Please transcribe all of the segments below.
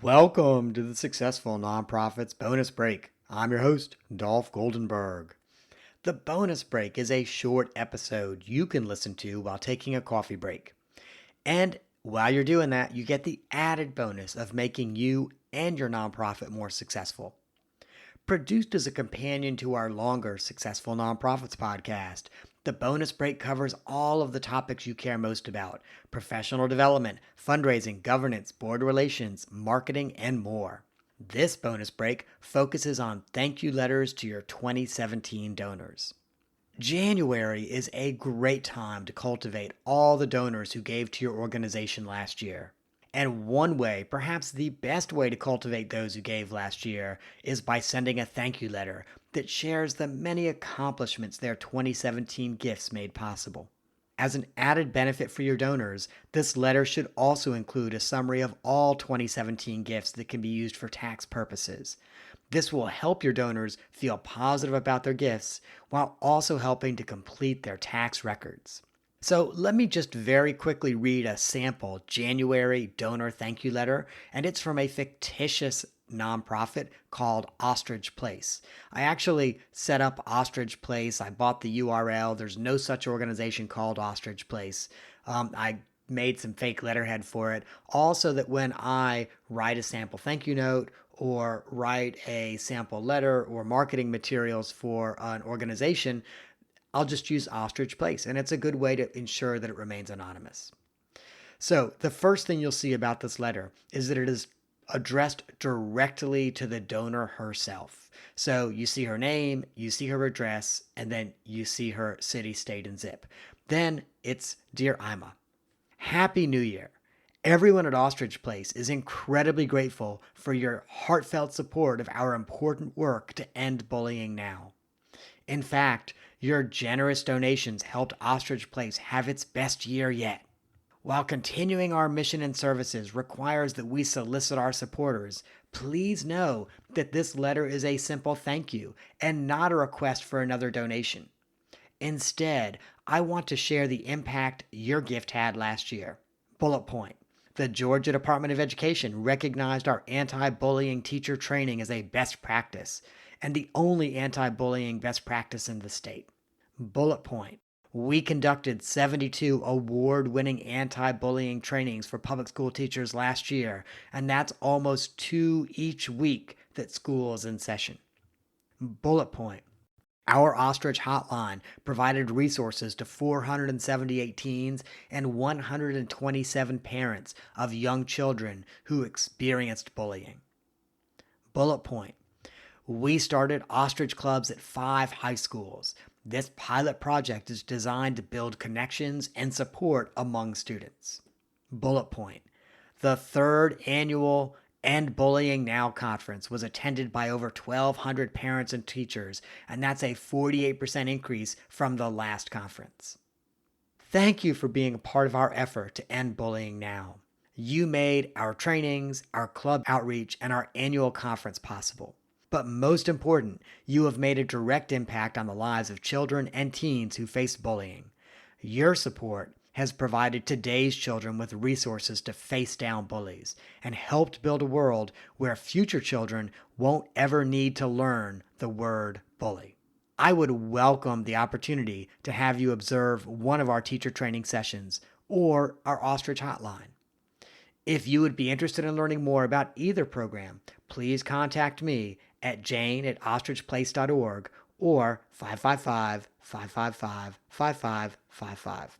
Welcome to the Successful Nonprofits Bonus Break. I'm your host, Dolph Goldenberg. The bonus break is a short episode you can listen to while taking a coffee break. And while you're doing that, you get the added bonus of making you and your nonprofit more successful. Produced as a companion to our longer Successful Nonprofits podcast, the bonus break covers all of the topics you care most about: professional development, fundraising, governance, board relations, marketing, and more. This bonus break focuses on thank you letters to your 2017 donors. January is a great time to cultivate all the donors who gave to your organization last year. And one way, perhaps the best way to cultivate those who gave last year, is by sending a thank you letter that shares the many accomplishments their 2017 gifts made possible. As an added benefit for your donors, this letter should also include a summary of all 2017 gifts that can be used for tax purposes. This will help your donors feel positive about their gifts while also helping to complete their tax records. So let me just very quickly read a sample January donor thank you letter, and it's from a fictitious nonprofit called Ostrich Place. I actually set up Ostrich Place. I bought the URL. There's no such organization called Ostrich Place. I made some fake letterhead for it, also that when I write a sample thank you note or write a sample letter or marketing materials for an organization, I'll just use Ostrich Place, and it's a good way to ensure that it remains anonymous. So the first thing you'll see about this letter is that it is addressed directly to the donor herself. So you see her name, you see her address, and then you see her city, state, and zip. Then it's Dear Ima. Happy New Year. Everyone at Ostrich Place is incredibly grateful for your heartfelt support of our important work to end bullying now. In fact, your generous donations helped Ostrich Place have its best year yet. While continuing our mission and services requires that we solicit our supporters, please know that this letter is a simple thank you and not a request for another donation. Instead, I want to share the impact your gift had last year. Bullet point. The Georgia Department of Education recognized our anti-bullying teacher training as a best practice, and the only anti-bullying best practice in the state. Bullet point. We conducted 72 award-winning anti-bullying trainings for public school teachers last year, and that's almost 2 each week that school is in session. Bullet point. Our Ostrich Hotline provided resources to 478 teens and 127 parents of young children who experienced bullying. Bullet point. We started Ostrich Clubs at 5 high schools. This pilot project is designed to build connections and support among students. Bullet point. The 3rd annual End Bullying Now conference was attended by over 1,200 parents and teachers, and that's a 48% increase from the last conference. Thank you for being a part of our effort to end bullying now. You made our trainings, our club outreach, and our annual conference possible. But most important, you have made a direct impact on the lives of children and teens who face bullying. Your support has provided today's children with resources to face down bullies and helped build a world where future children won't ever need to learn the word bully. I would welcome the opportunity to have you observe one of our teacher training sessions or our Ostrich Hotline. If you would be interested in learning more about either program, please contact me at jane@ostrichplace.org or 555-555-5555.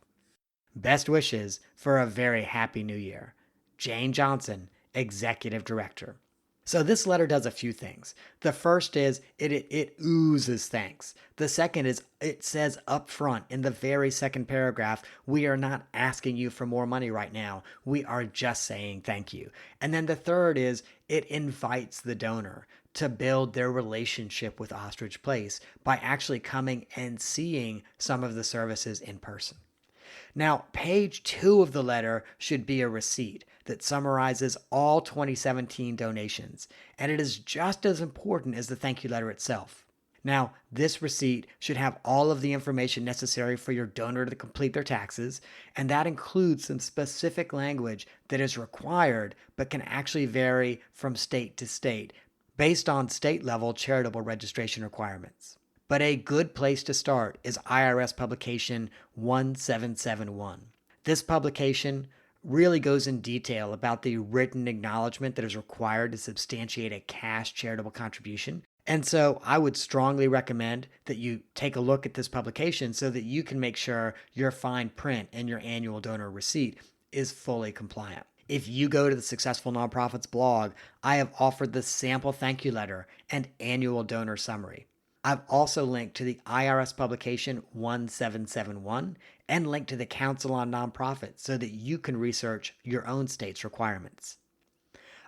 Best wishes for a very happy new year. Jane Johnson, Executive Director. So this letter does a few things. The first is it oozes thanks. The second is it says up front in the very second paragraph, we are not asking you for more money right now. We are just saying thank you. And then the third is it invites the donor to build their relationship with Ostrich Place by actually coming and seeing some of the services in person. Now, page 2 of the letter should be a receipt that summarizes all 2017 donations, and it is just as important as the thank you letter itself. Now, this receipt should have all of the information necessary for your donor to complete their taxes, and that includes some specific language that is required but can actually vary from state to state based on state level charitable registration requirements. But a good place to start is IRS Publication 1771. This publication really goes in detail about the written acknowledgement that is required to substantiate a cash charitable contribution. And so I would strongly recommend that you take a look at this publication so that you can make sure your fine print in your annual donor receipt is fully compliant. If you go to the Successful Nonprofits blog, I have offered the sample thank you letter and annual donor summary. I've also linked to the IRS publication 1771 and linked to the Council on Nonprofits so that you can research your own state's requirements.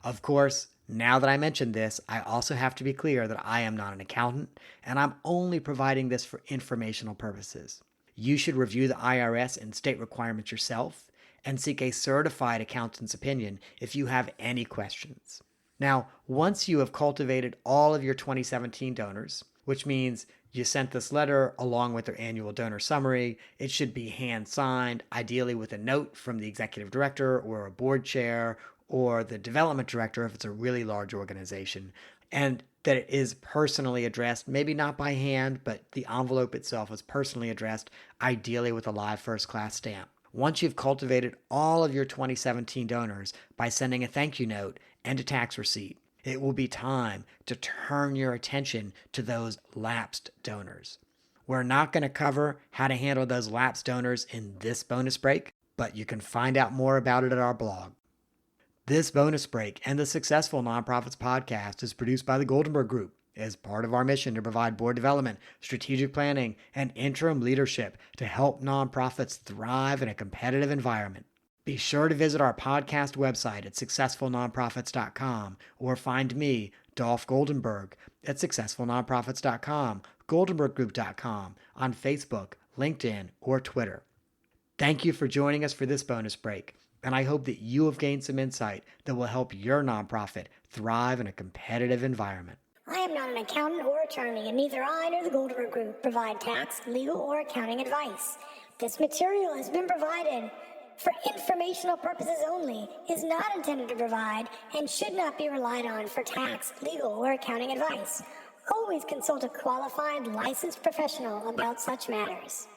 Of course, now that I mentioned this, I also have to be clear that I am not an accountant and I'm only providing this for informational purposes. You should review the IRS and state requirements yourself and seek a certified accountant's opinion if you have any questions. Now, once you have cultivated all of your 2017 donors, which means you sent this letter along with their annual donor summary, it should be hand signed, ideally with a note from the executive director or a board chair or the development director if it's a really large organization, and that it is personally addressed, maybe not by hand, but the envelope itself is personally addressed, ideally with a live first class stamp. Once you've cultivated all of your 2017 donors by sending a thank you note and a tax receipt, it will be time to turn your attention to those lapsed donors. We're not going to cover how to handle those lapsed donors in this bonus break, but you can find out more about it at our blog. This bonus break and the Successful Nonprofits podcast is produced by the Goldenberg Group as part of our mission to provide board development, strategic planning, and interim leadership to help nonprofits thrive in a competitive environment. Be sure to visit our podcast website at successfulnonprofits.com or find me, Dolph Goldenberg, at successfulnonprofits.com, goldenberggroup.com, on Facebook, LinkedIn, or Twitter. Thank you for joining us for this bonus break, and I hope that you have gained some insight that will help your nonprofit thrive in a competitive environment. I am not an accountant or attorney, and neither I nor the Goldenberg Group provide tax, legal, or accounting advice. This material has been provided for informational purposes only, is not intended to provide, and should not be relied on for tax, legal, or accounting advice. Always consult a qualified, licensed professional about such matters.